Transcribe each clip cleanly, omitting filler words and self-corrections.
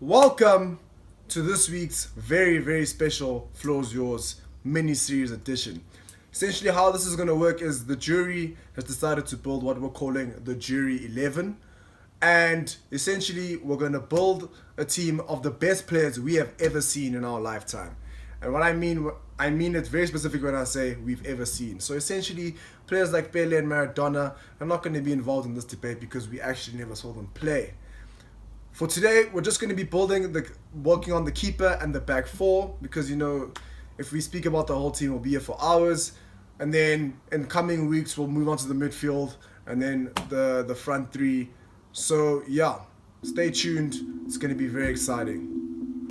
Welcome to this week's very, very special Floors Yours mini-series edition. Essentially, how this is going to work is the jury has decided to build what we're calling the Jury 11. And essentially, we're going to build a team of the best players we have ever seen in our lifetime. And what I mean it very specific when I say we've ever seen. So essentially, players like Pele and Maradona are not going to be involved in this debate because we actually never saw them play. For today, we're just going to be working on the keeper and the back four because, if we speak about the whole team, we'll be here for hours. And then in coming weeks, we'll move on to the midfield and then the front three. So, yeah, stay tuned. It's going to be very exciting.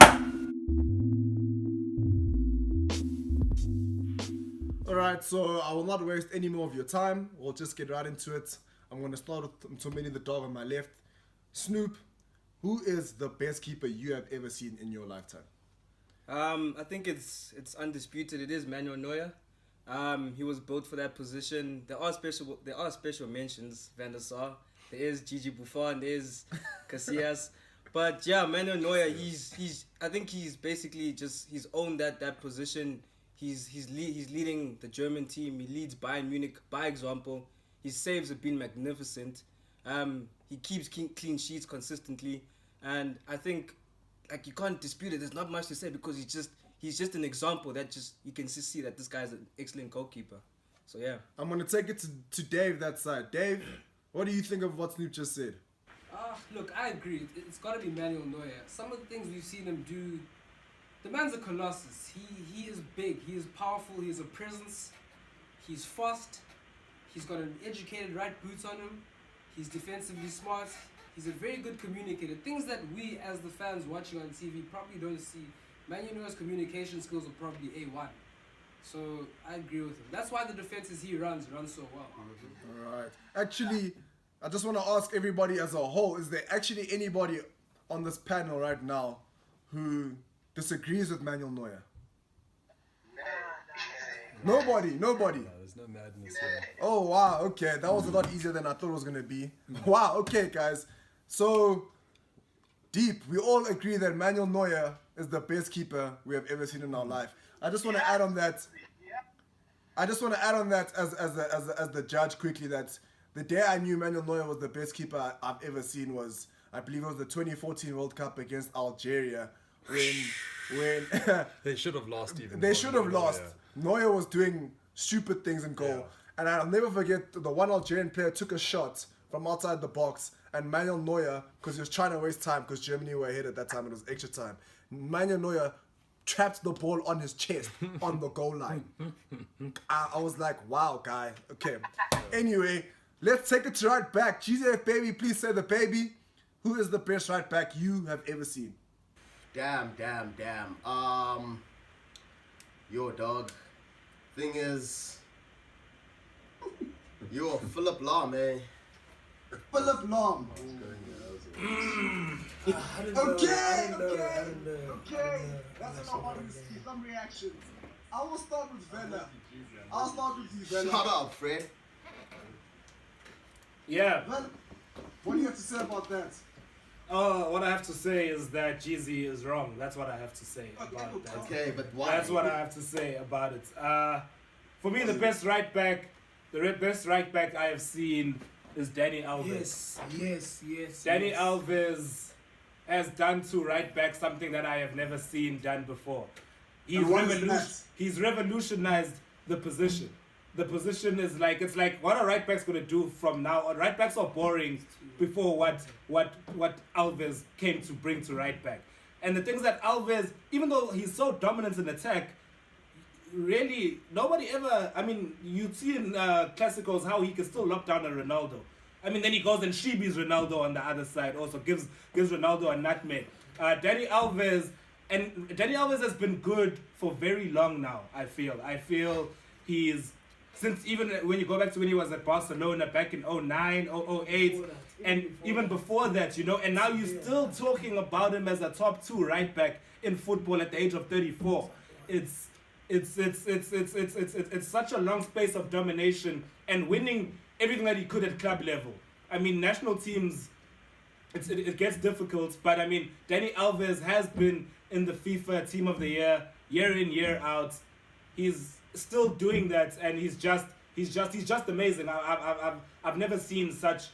All right, so I will not waste any more of your time. We'll just get right into it. I'm going to start with Mtomeni the dog on my left. Snoop. Who is the best keeper you have ever seen in your lifetime? I think it's undisputed. It is Manuel Neuer. He was built for that position. There are special mentions. Van der Sar. There is Gigi Buffon. There is Casillas. But yeah, Manuel Neuer. I think he's basically he's owned that position. He's leading the German team. He leads Bayern Munich by example. His saves have been magnificent. He keeps clean sheets consistently, and I think you can't dispute it. There's not much to say because he's just an example that you can see that this guy's an excellent goalkeeper. So yeah, I'm gonna take it to Dave that side. Dave, what do you think of what Snoop just said? Look, I agree. It's got to be Manuel Neuer. Some of the things we've seen him do, the man's a colossus. He is big. He is powerful. He has a presence. He's fast. He's got an educated right boot on him. He's defensively smart. He's a very good communicator. Things that we, as the fans watching on TV, probably don't see. Manuel Neuer's communication skills are probably A1. So I agree with him. That's why the defenses he runs so well. All right. Actually, I just want to ask everybody as a whole, is there actually anybody on this panel right now who disagrees with Manuel Neuer? Nobody. There's no madness here. Oh, wow. Okay. That was a lot easier than I thought it was going to be. Wow. Okay, guys. So, deep, we all agree that Manuel Neuer is the best keeper we have ever seen in our life. I just want to add on that. I just want to add on that as the judge quickly that the day I knew Manuel Neuer was the best keeper I've ever seen was, I believe it was the 2014 World Cup against Algeria when They should have lost even. they should have lost. Neuer was doing stupid things in goal. Yeah. And I'll never forget the one Algerian player took a shot from outside the box and Manuel Neuer, because he was trying to waste time because Germany were ahead at that time, it was extra time. Manuel Neuer trapped the ball on his chest on the goal line. I was like, wow, guy. Okay. Anyway, let's take it to right back. GZF baby, please say the baby. Who is the best right back you have ever seen? Damn. Yo, dog. Thing is, you're Philip Lahm, man. Philip Lahm. Okay. That's enough honesty. Some reactions. I will start with Vela. I'll start with you, Vela. Shut up, Fred. Yeah. Well, what do you have to say about that? What I have to say is that Jeezy is wrong. That's what I have to say about that. Okay, but why? That's what I have to say about it. For me, the best right back I have seen is Danny Alves. Yes. Danny Alves has done to right back something that I have never seen done before. He's revolutionized the position. The position is it's like what are right backs gonna do from now on? Right backs are boring before what Alves came to bring to right back. And the things that Alves, even though he's so dominant in attack, really nobody ever. I mean, you see in classicals how he can still lock down a Ronaldo. I mean, then he goes and Shibi's Ronaldo on the other side. Also gives Ronaldo a nutmeg. Danny Alves has been good for very long now. I feel he's. Since even when you go back to when he was at Barcelona back in 09, 08, and even before that, and now you're still talking about him as a top 2 right back in football at the age of 34. It's such a long space of domination and winning everything that he could at club level. I mean, national teams it gets difficult. But I mean, Dani Alves has been in the FIFA Team of the year in, year out. He's still doing that, and he's just amazing. I've never seen such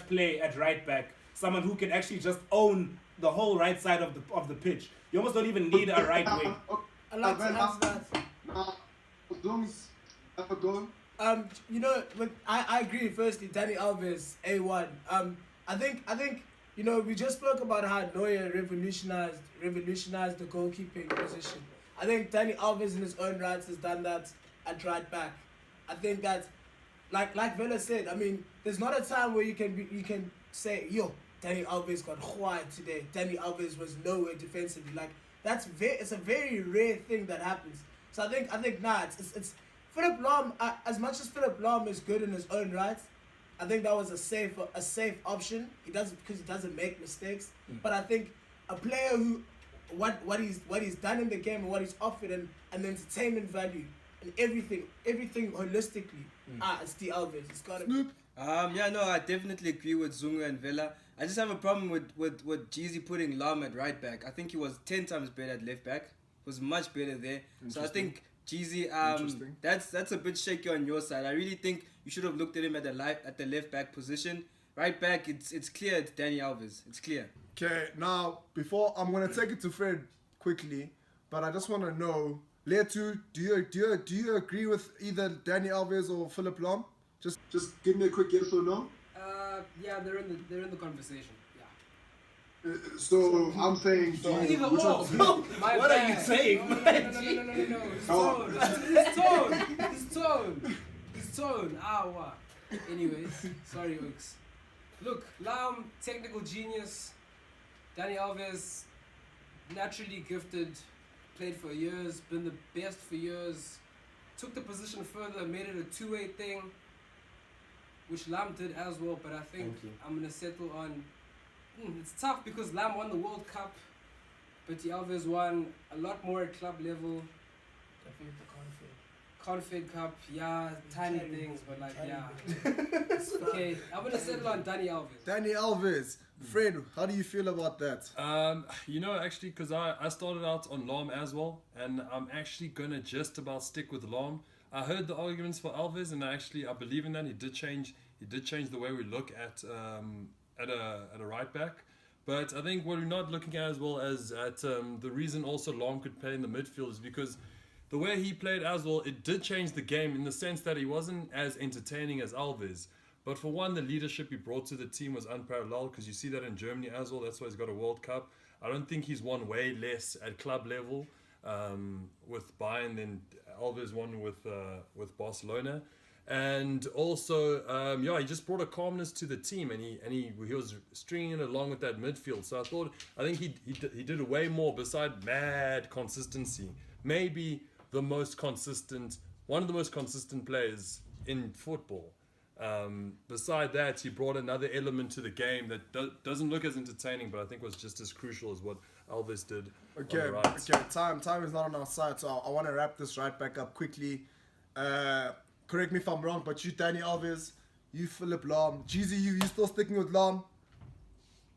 play at right back. Someone who can actually just own the whole right side of the pitch. You almost don't even need a right wing. I'd like to answer that. Zooms, go. You know, I agree. Firstly, Dani Alves, A1. I think you know, we just spoke about how Neuer revolutionized the goalkeeping position. I think Dani Alves in his own right has done that at right back. I think that, like Vela said, I mean, there's not a time where you can say, yo, Dani Alves got quiet today. Dani Alves was nowhere defensively. Like it's a very rare thing that happens. So I think it's Philip Lahm. As much as Philip Lahm is good in his own right, I think that was a safe option. Because he doesn't make mistakes. But I think a player who what he's done in the game and what he's offered and the entertainment value and everything holistically. It's the Alves. It's gotta be. Yeah, no, I definitely agree with Zunga and Vela. I just have a problem with Jeezy putting Lahm at right back. I think he was 10 times better at left back. He was much better there. So I think Jeezy, that's a bit shaky on your side. I really think you should have looked at him at the left back position. Right back, it's clear it's Dani Alves. It's clear. Okay, now before I'm gonna take it to Fred quickly, but I just want to know, Letu, do you agree with either Dani Alves or Philip Lahm? Just give me a quick yes or no. Yeah, they're in the conversation. Yeah. So I'm saying. Either which or. one? My What bad. are you saying? No. His tone. Wow. Anyways, sorry, Oaks. Look, Lahm, technical genius. Dani Alves, naturally gifted, played for years, been the best for years. Took the position further, made it a two-way thing, which Lahm did as well. But I think I'm gonna settle on. It's tough because Lahm won the World Cup, but Alves won a lot more at club level. Definitely the Confed Cup, yeah, tiny things, but like, yeah. Okay, I'm gonna settle on Dani Alves. Dani Alves. Fred, how do you feel about that? You know, actually, because I started out on Lahm as well, and I'm actually gonna just about stick with Lahm. I heard the arguments for Alves, and I believe in that. He did change the way we look at a right back. But I think what we're not looking at as well as at the reason also Lahm could play in the midfield is because the way he played as well, it did change the game in the sense that he wasn't as entertaining as Alves. But for one, the leadership he brought to the team was unparalleled because you see that in Germany as well. That's why he's got a World Cup. I don't think he's won way less at club level with Bayern than Alves won with Barcelona. And also, he just brought a calmness to the team, and he was stringing it along with that midfield. So I think he did way more beside mad consistency. Maybe one of the most consistent players in football. Beside that, he brought another element to the game that doesn't look as entertaining, but I think was just as crucial as what Alves did. Okay, on the right. okay. Time is not on our side, so I want to wrap this right back up quickly. Correct me if I'm wrong, but you, Dani Alves, you, Philip Lahm, Jeezy, you still sticking with Lahm?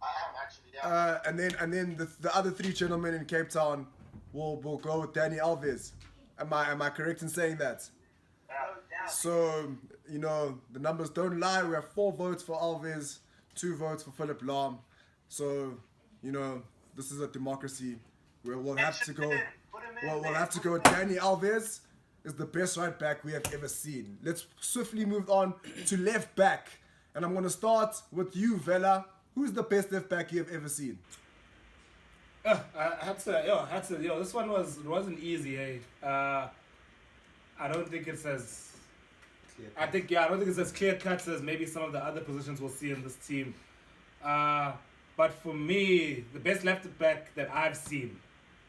I am actually, yeah. And then the other three gentlemen in Cape Town will go with Dani Alves. Am I correct in saying that? So, you know, the numbers don't lie. We have 4 votes for Alves, 2 votes for Philip Lahm. So, you know, this is a democracy. We'll have to go. We'll have to go. Dani Alves is the best right back we have ever seen. Let's swiftly move on to left back, and I'm gonna start with you, Vela. Who's the best left back you have ever seen? I had to. This one wasn't easy, eh? I don't think it's as. I don't think it's as clear cut as maybe some of the other positions we'll see in this team. But for me, the best left back that I've seen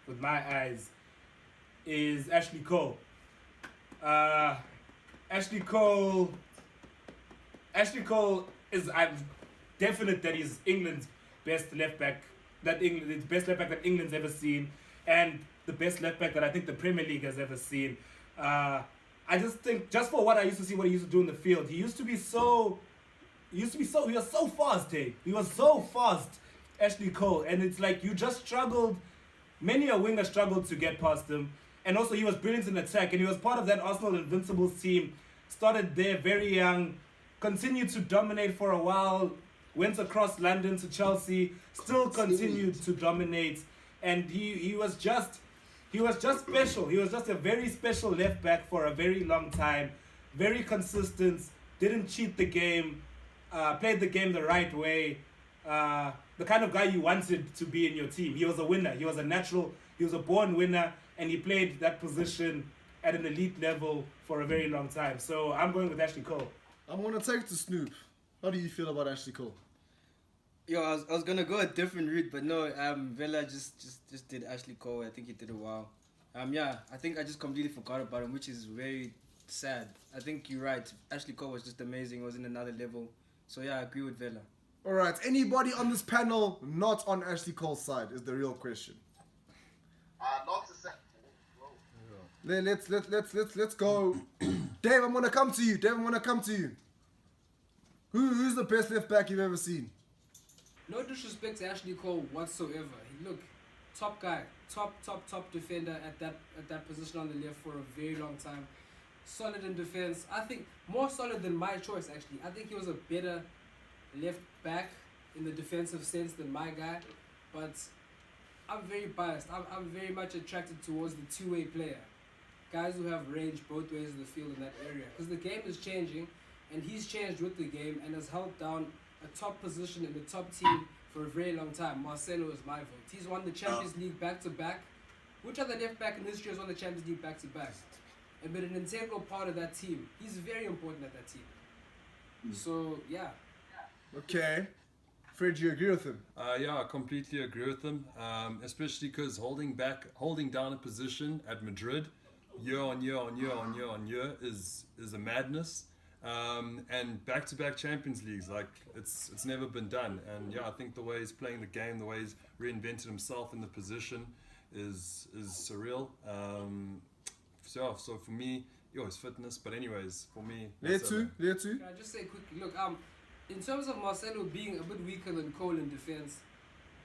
with my eyes is Ashley Cole. Ashley Cole is. I'm definite that he's England's best left back. The best left back that England's ever seen, and the best left back that I think the Premier League has ever seen. I just think, just for what I used to see, what he used to do in the field, he used to be so he was so fast, hey. He was so fast, Ashley Cole, and it's like you just struggled. Many a winger struggled to get past him, and also he was brilliant in attack, and he was part of that Arsenal Invincibles team. Started there very young, continued to dominate for a while, went across London to Chelsea, still continued to dominate, and he was just special. He was just a very special left back for a very long time, very consistent, didn't cheat the game, played the game the right way. The kind of guy you wanted to be in your team. He was a winner. He was a natural. He was a born winner, and he played that position at an elite level for a very long time. So I'm going with Ashley Cole. I'm gonna take it to Snoop. How do you feel about Ashley Cole? Yo, I was gonna go a different route, but no. Vela just did Ashley Cole. I think he did it well. Yeah, I think I just completely forgot about him, which is very sad. I think you're right. Ashley Cole was just amazing. He was in another level. So yeah, I agree with Vela. All right. Anybody on this panel not on Ashley Cole's side is the real question. Not to say. Let's go. Dave, I'm gonna come to you. Who's the best left back you've ever seen? No disrespect to Ashley Cole whatsoever. Look, top guy, top defender at that position on the left for a very long time. Solid in defense. I think more solid than my choice actually. I think he was a better left back in the defensive sense than my guy, but I'm very biased. I'm very much attracted towards the two-way player. Guys who have range both ways of the field in that area. Because the game is changing, and he's changed with the game and has held down a top position in the top team for a very long time. Marcelo is my vote. He's won the Champions League back-to-back. Which other left back in history has won the Champions League back-to-back? And been an integral part of that team. He's very important at that team. So, yeah. Okay. Fred, you agree with him? Yeah, I completely agree with him. Especially because holding down a position at Madrid, year on year is a madness. And back-to-back Champions Leagues, like it's never been done. And yeah, I think the way he's playing the game, the way he's reinvented himself in the position, is surreal. So for me, his fitness. But anyways, for me, Letu. Can I just say quickly? Look, in terms of Marcelo being a bit weaker than Cole in defense,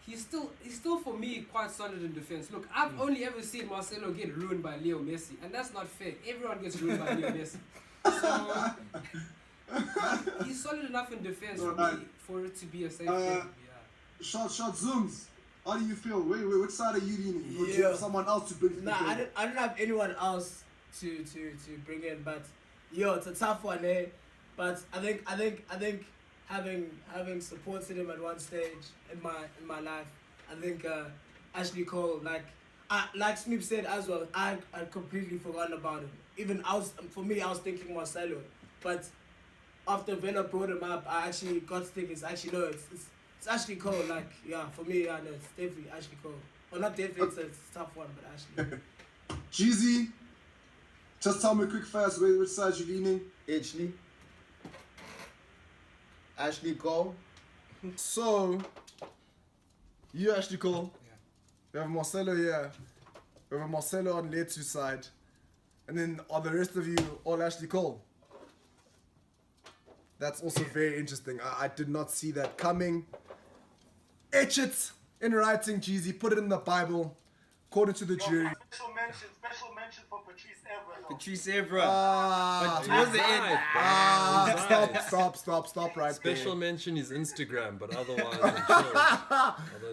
he's still for me quite solid in defense. Look, I've only ever seen Marcelo get ruined by Leo Messi, and that's not fair. Everyone gets ruined by Leo Messi. So he's solid enough in defense for it to be a safe game. Yeah. Short zooms. How do you feel? Which side are you leaning? Would you have someone else to bring? Nah, I don't have anyone else to bring in, but it's a tough one, eh? But I think having supported him at one stage in my life, I think Ashley Cole, like Snoop said as well, I completely forgotten about him. Even I was thinking Marcelo, but after Vela brought him up, I actually got to think it's Ashley Cole. For me, no, it's definitely Ashley Cole. Well, not definitely, it's a tough one, but Ashley. Jeezy, just tell me quick fast which side you leaning. Ashley Cole. So, you Ashley Cole. Yeah. We have Marcelo here. We have Marcelo on Letu's side. And then are the rest of you all Ashley Cole? That's also very interesting. I did not see that coming. Etch it in writing, Jeezy. Put it in the Bible. According to the jury. Special mention for Patrice Evra. Patrice Evra. But towards the end. Stop right Special there. mention is Instagram, but otherwise I'm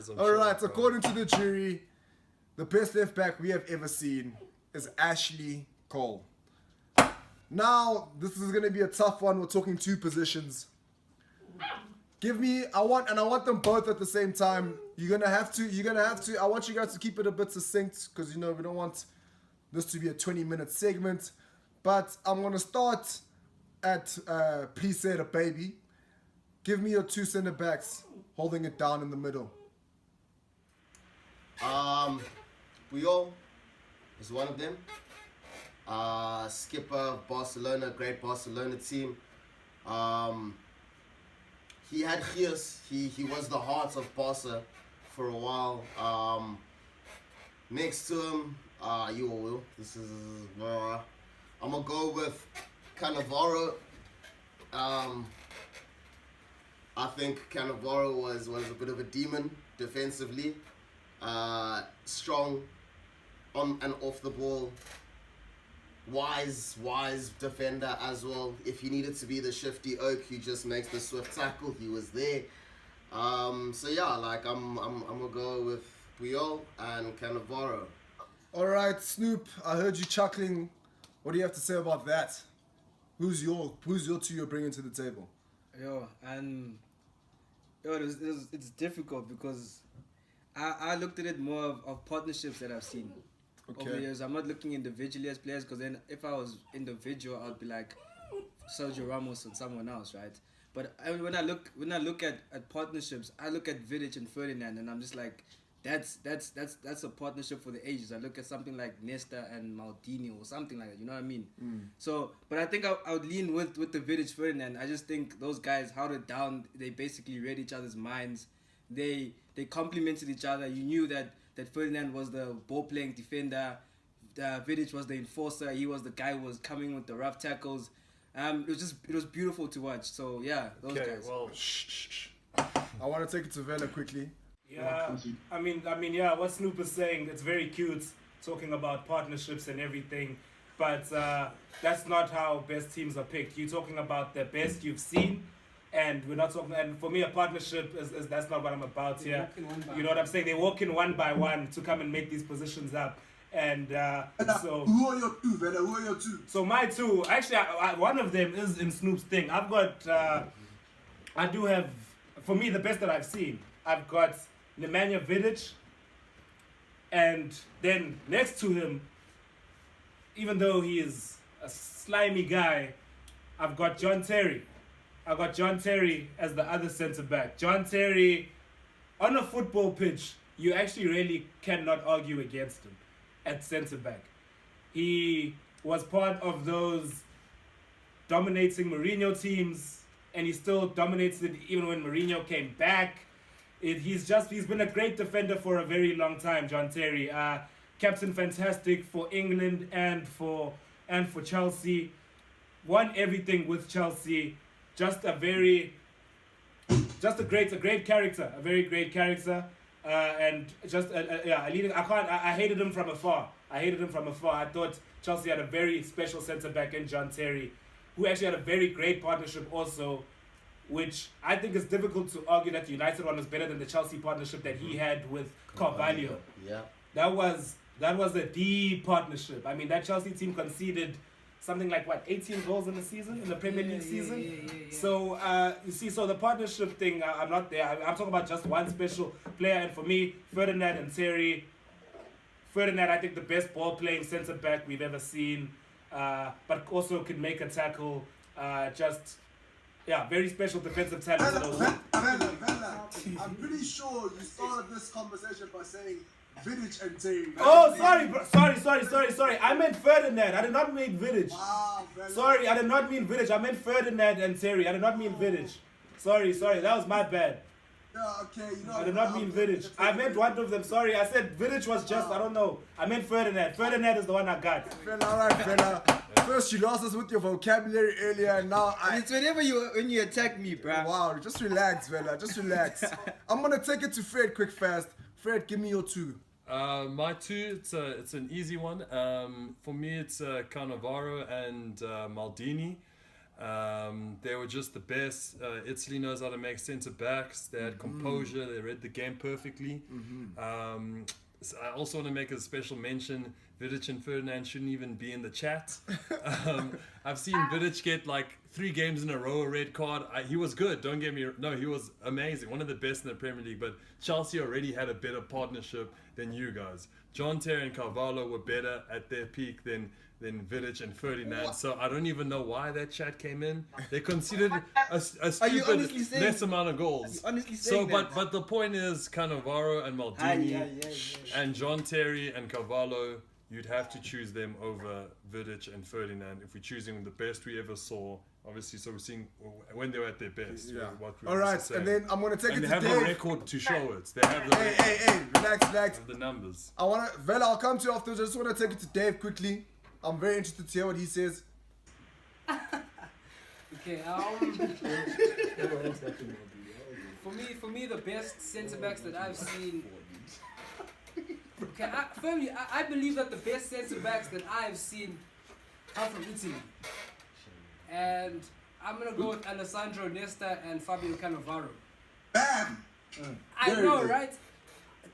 chill. Alright, according to the jury, the best left back we have ever seen is Ashley Cole. Now, this is going to be a tough one. We're talking two positions. I want them both at the same time. You're gonna have to. I want you guys to keep it a bit succinct because we don't want this to be a 20-minute segment. But I'm gonna start at Please Say It, Baby. Give me your two centre backs holding it down in the middle. Puyol is one of them. Skipper of Barcelona, great Barcelona team. He had Gears. He was the heart of Barca for a while. Next to him, this is I'm gonna go with Cannavaro. I think Cannavaro was a bit of a demon defensively. Strong on and off the ball. Wise defender as well. If he needed to be the shifty oak who just makes the swift tackle, he was there. So yeah, like I'm gonna go with Puyol and Cannavaro. All right, Snoop. I heard you chuckling. What do you have to say about that? Who's your two you're bringing to the table? It's difficult because I looked at it more of partnerships that I've seen over the years. I'm not looking individually as players, because then if I was individual, I'd be like Sergio Ramos and someone else, right? But when I look at partnerships, I look at Vidic and Ferdinand, and I'm just like, that's a partnership for the ages. I look at something like Nesta and Maldini or something like that. You know what I mean? So, but I think I would lean with the Vidic Ferdinand. I just think those guys held it down. They basically read each other's minds. They complemented each other. You knew that Ferdinand was the ball playing defender. Vidic was the enforcer. He was the guy who was coming with the rough tackles. It was beautiful to watch. So yeah, those guys. Well, I want to take it to Vela quickly. Yeah, I mean, yeah, what Snoop is saying, it's very cute, talking about partnerships and everything, but that's not how best teams are picked. You're talking about the best you've seen, and we're not talking, and for me, a partnership is that's not what I'm about here. You know what I'm saying? They walk in one by one to come and make these positions up. And so, who are your two, Vela? Who are your two? So my two, actually, one of them is in Snoop's thing. I've got, I do have, for me, the best that I've seen. I've got Nemanja Vidic, and then next to him, even though he is a slimy guy, I've got John Terry. I've got John Terry as the other centre back. John Terry, on a football pitch, you actually really cannot argue against him at centre back. He was part of those dominating Mourinho teams, and he still dominates it even when Mourinho came back. He's been a great defender for a very long time, John Terry. Captain Fantastic for England and for Chelsea. Won everything with Chelsea. Just a great character, a very great character. And just I hated him from afar. I thought Chelsea had a very special centre back in John Terry, who actually had a very great partnership also, which I think is difficult to argue that the United one was better than the Chelsea partnership that he had with Carvalho. Yeah. That was a deep partnership. I mean, that Chelsea team conceded something like 18 goals in the season, in the Premier League season. Yeah. So you see, so the partnership thing, I'm not there. I'm talking about just one special player, and for me, Ferdinand and Terry. Ferdinand, I think the best ball playing centre back we've ever seen, but also could make a tackle. Very special defensive talent. Vela, I'm pretty sure you started this conversation by saying Vidic and Terry. Oh, sorry. I meant Ferdinand. I did not mean Vidic. Wow, Vela. Sorry, I did not mean Vidic. I meant Ferdinand and Terry. I did not mean Vidic. Sorry. That was my bad. Yeah, okay, you know. I did not mean Vidic. I meant one of them. Sorry, I said Vidic was just, I don't know. I meant Ferdinand. Ferdinand is the one I got. Vela, alright, Vela. First you lost us with your vocabulary earlier, and now It's whenever you attack me, bruh. Wow, just relax, Vela. Just relax. I'm gonna take it to Fred quick fast. Fred, give me your two. my two, it's an easy one. For me, it's Cannavaro and Maldini. They were just the best. Italy knows how to make centre backs. They had composure. They read the game perfectly. So I also want to make a special mention. Vidic and Ferdinand shouldn't even be in the chat. I've seen Vidic get like 3 games in a row a red card. He was good. Don't get me. No, he was amazing. One of the best in the Premier League. But Chelsea already had a better partnership than you guys. John Terry and Carvalho were better at their peak than Vidic and Ferdinand. So I don't even know why that chat came in. They considered a stupid less amount of goals. Honestly So, saying that. but the point is, Cannavaro and Maldini and John Terry and Carvalho, you'd have to choose them over Vidic and Ferdinand if we're choosing the best we ever saw. Obviously, so we're seeing when they were at their best. Yeah. What we All were right, saying. and then I'm gonna take And it they to have a Dave. record to show it. They have the Hey, relax. have the numbers. I wanna Vela, I'll come to you afterwards. I just wanna take it to Dave quickly. I'm very interested to hear what he says. Okay, For me, the best centre backs that I've seen. Okay, I believe that the best centre backs that I've seen come from Italy, and I'm gonna go with Alessandro Nesta and Fabio Cannavaro. Bam! I Very know, good. right?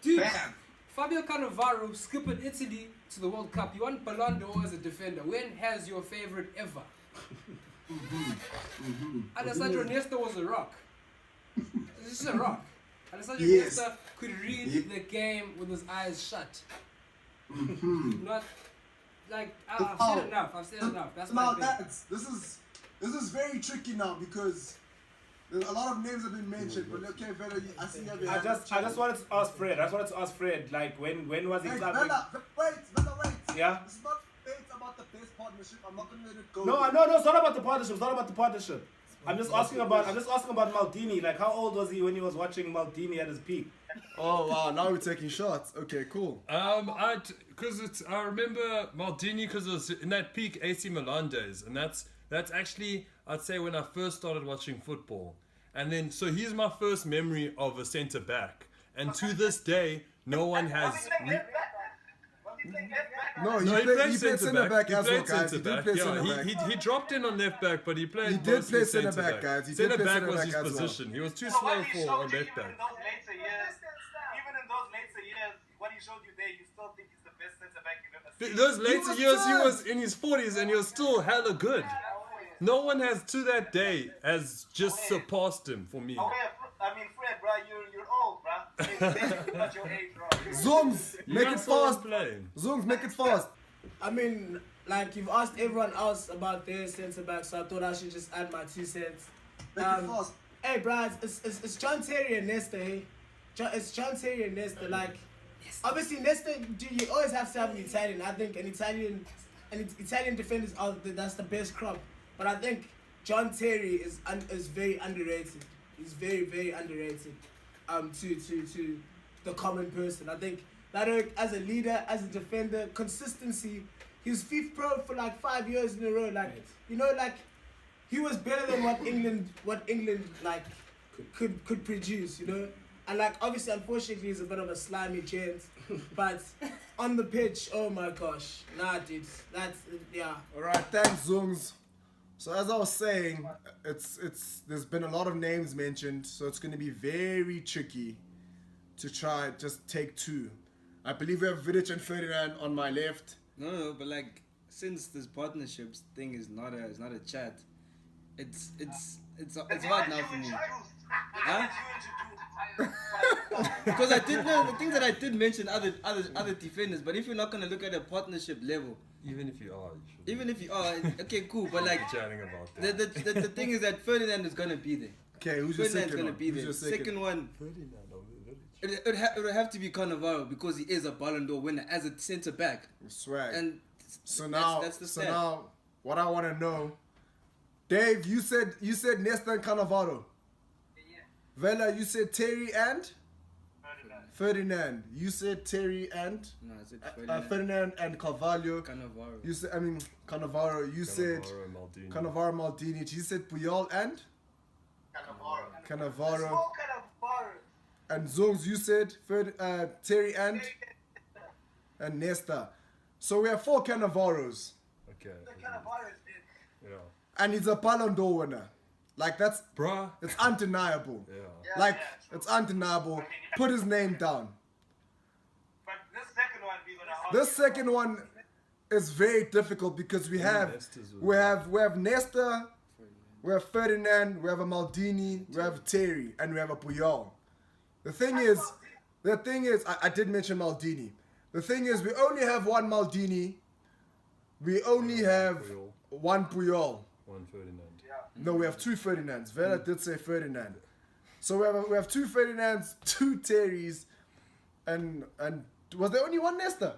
Dude, Bam! Fabio Cannavaro skipped Italy to the World Cup. He won Ballon d'Or as a defender. When has your favorite ever? Alessandro Nesta was a rock. This is a rock. Alessandro Yes. Nesta could read Ye- the game with his eyes shut. Mhm. Not like I've said enough. I've said enough. That's Now my thing. this is very tricky now because a lot of names have been mentioned. But okay, Vela, I see you have your I hand just up. wanted to ask Fred. I just wanted to ask Fred, like when was he Hey, clubbing? Vela, wait. Yeah. This is not debate about the best partnership. I'm not gonna let it go. No, it's not about the partnership. It's not about the partnership. I'm just asking about Maldini. Like, how old was he when he was watching Maldini at his peak? Oh wow, now we're taking shots. Okay, cool. I remember Maldini because it was in that peak AC Milan days, and that's actually I'd say when I first started watching football, and then so he's my first memory of a centre back, and to this day no one has. No, No, he played centre back He as well, played guys. He centre did back. play Yeah, centre back. he dropped in on left back, but he played. He did mostly play centre back, guys. He did Centre play back centre was back his as well. position. He was too So slow what he for showed on you left even back. in those later years, what he showed you there, you still think he's the best centre back you've ever seen. Those later was years, he third. was in his 40s and he was still hella good. No one has to that day has just surpassed him for me. Okay, I mean, Fred, bro, you're old, bro. It's not your age, bro. Zooms, You make it guys saw him fast. playing. Zooms, make it fast. I mean, like you've asked everyone else about their centre back, so I thought I should just add my 2 cents. Make it fast. Hey, bro, it's John Terry and Nesta, hey? It's John Terry and Nesta. Like, obviously, Nesta, you always have to have an Italian. I think an Italian defenders are that's the best crop. But I think John Terry is very underrated. He's very, very underrated. To the common person. I think that as a leader, as a defender, consistency. He was fifth pro for like 5 years in a row. Like, you know, like he was better than what England like could produce, you know. And like obviously, unfortunately, he's a bit of a slimy gent, but on the pitch, oh my gosh, nah, dude, that's yeah. All right, thanks, Zooms. So as I was saying, there's been a lot of names mentioned, so it's going to be very tricky to try just take 2. I believe we have Vidic and Ferdinand on my left. No, but like since this partnerships thing is not a chat, it's hard now for me. Huh? Because I did know the things that I did mention other defenders, but if you're not gonna look at a partnership level, Even if you are, you should even if you are okay, cool, but like chatting about that. the thing is that Ferdinand is gonna be there. Okay, who's your Ferdinand's second gonna one? be Who's there. your Second one, Ferdinand over Village. it would have to be Cannavaro because he is a Ballon d'Or winner as a centre back, Swag. and So now, that's the stat. now, what I want to know, Dave, you said Nesta and Cannavaro. Vela, you said Terry and Ferdinand. You said Terry and no, I said Ferdinand and Carvalho. Cannavaro. You said Cannavaro. You said Cannavaro, Maldini. Cannavaro, Maldini. You said Puyol and Cannavaro. Small kind of bar. And Zongs, you said Terry and Nesta. So we have 4 Cannavaros. Okay. Kind of bar is big. Yeah. And he's a Ballon d'Or winner. Like, Bruh. it's undeniable. Yeah. Like, it's undeniable. Put his name down. But this second one, we're gonna argue. This second one is very difficult because we have Nesta, we have Ferdinand, we have a Maldini, we have Terry, and we have a Puyol. The thing is, I did mention Maldini. The thing is, we only have one Maldini. We only have Puyol. one Puyol. One Ferdinand. No, we have 2 Ferdinands. Vera did say Ferdinand. So we have 2 Ferdinands, 2 Terrys, and was there only one Nesta?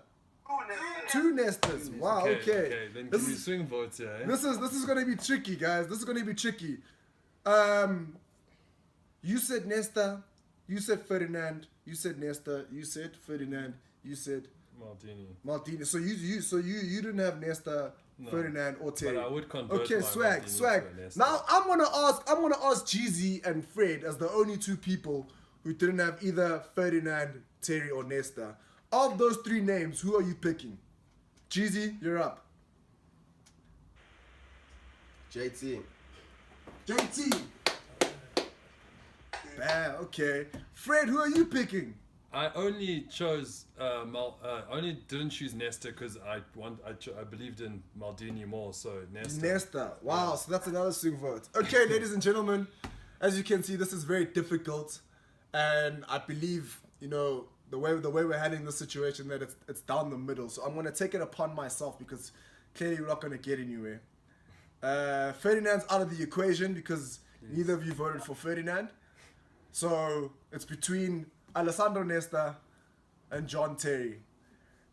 2 Nestas. Wow. Okay. Then This can we is swing votes here? Eh? this is gonna be tricky, guys. This is gonna be tricky. You said Nesta. You said Ferdinand. You said Nesta. You said Ferdinand. You said Maldini. Maldini. So you didn't have Nesta No. Ferdinand or Terry. But I would convert Okay, my swag. Maldini to Nesta. Now I'm gonna ask Jeezy and Fred as the only two people who didn't have either Ferdinand, Terry, or Nesta. Of those three names, who are you picking? Jeezy, you're up. JT. JT. Bam, okay. Fred, who are you picking? I only chose only didn't choose Nesta because I believed in Maldini more, so Nesta. Nesta. Wow, so that's another swing vote. Okay, ladies and gentlemen, as you can see, this is very difficult, and I believe the way we're handling this situation that it's down the middle. So I'm gonna take it upon myself because clearly we're not gonna get anywhere. Ferdinand's out of the equation because neither of you voted for Ferdinand, so it's between Alessandro Nesta and John Terry.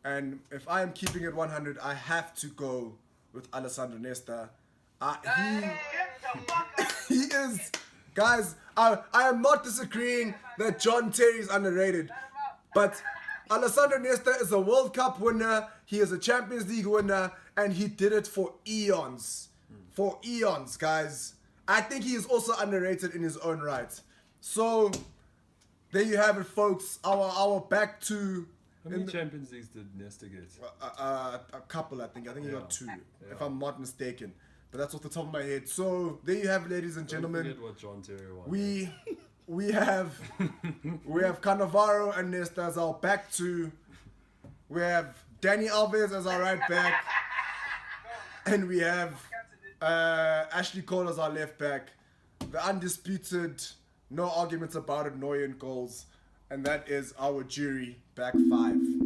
And if I am keeping it 100, I have to go with Alessandro Nesta. He is, guys, I am not disagreeing that John Terry is underrated, but Alessandro Nesta is a World Cup winner, he is a Champions League winner, and he did it for eons. For eons, guys. I think he is also underrated in his own right. So there you have it, folks. Our back to How many Champions Leagues did Nesta get? a couple, I think. I think he got 2, if I'm not mistaken. But that's off the top of my head. So there you have it, ladies and Don't gentlemen. forget what John Terry won. We have Cannavaro and Nesta as our back two. We have Danny Alves as our right back, and we have Ashley Cole as our left back. The undisputed, no arguments about it, Neuer in goals, and that is our jury back 5.